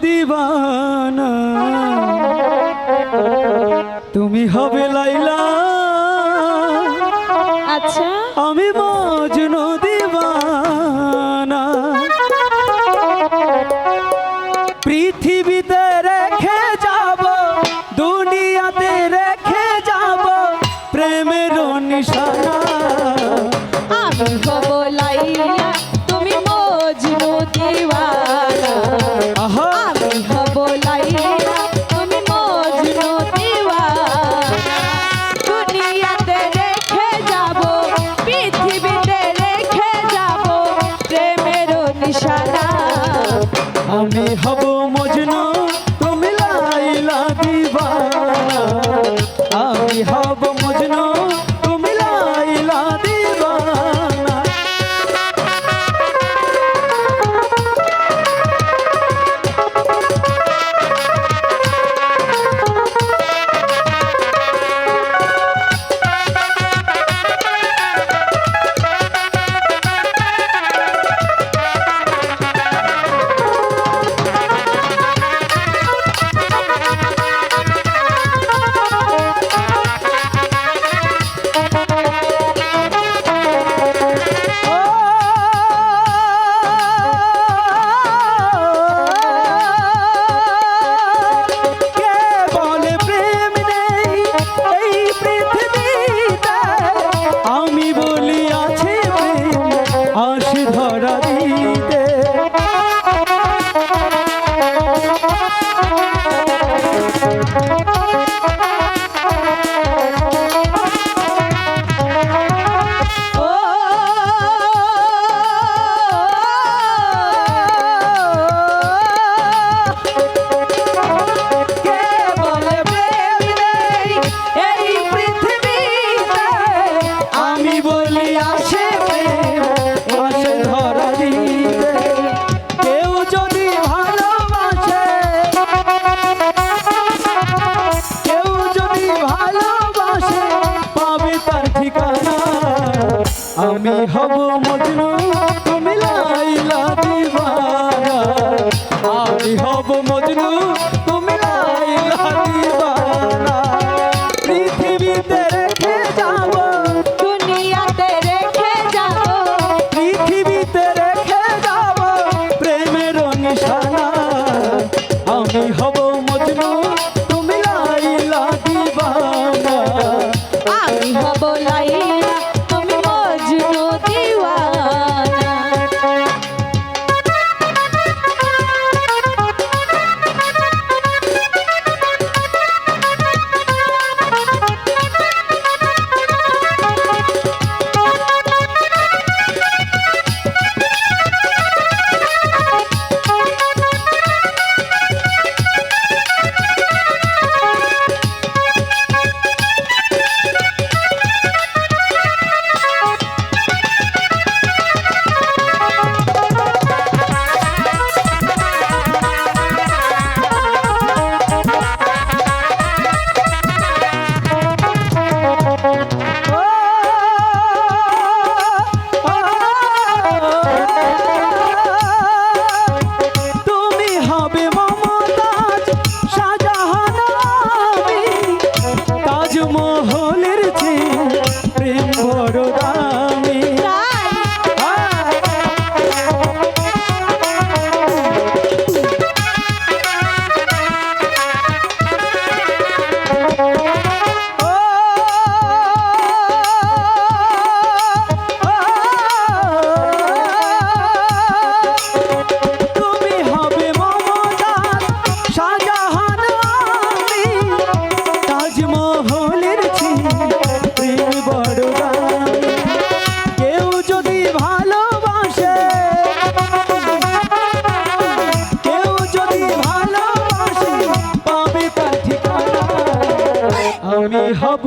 দিবানা তুমি হবে লাইলা, আচ্ছা আমি মজনু দিবানা। পৃথিবীতে রেখে যাব, দুনিয়াতে রেখে যাব প্রেমের নিশানা। আমি হব লাইলা, তুমি মজনু দিওয়ানা। আমি হব লাইলা, তুমি মজনু দিওয়ানা। দুনিয়াতে রেখে যাব, পৃথিবীতে রেখে যাব প্রেমের নিশানা। আমি হব মজনু, তুমি লাইলা দিবানা। আমি হব মজনু, তুমি লাইলা দিবানা। আমি হব মজনু, তুমি লাইলা দিবানা। আমি হব মজনু, তুমি লাইলা দিবানা। পৃথিবীতে রেখে যাব, দুনিয়াতে রেখে যাব, পৃথিবীতে রেখে যাব প্রেমের নিশানা। আমি হব মজনু, তুমি লাইলা দিবানা। আমি হব লাইলা, তুমি মজনু দিওয়ানা। মহলের চেয়ে প্রেম বড় দামি। তুমি হবে মমতাজ, শাহজাহান, আমি তাজমহলের প্রেম বড় দামি। কেউ যদি ভালোবাসে, কেউ যদি ভালোবাসে পাবে তার ঠিকানা। আমি হব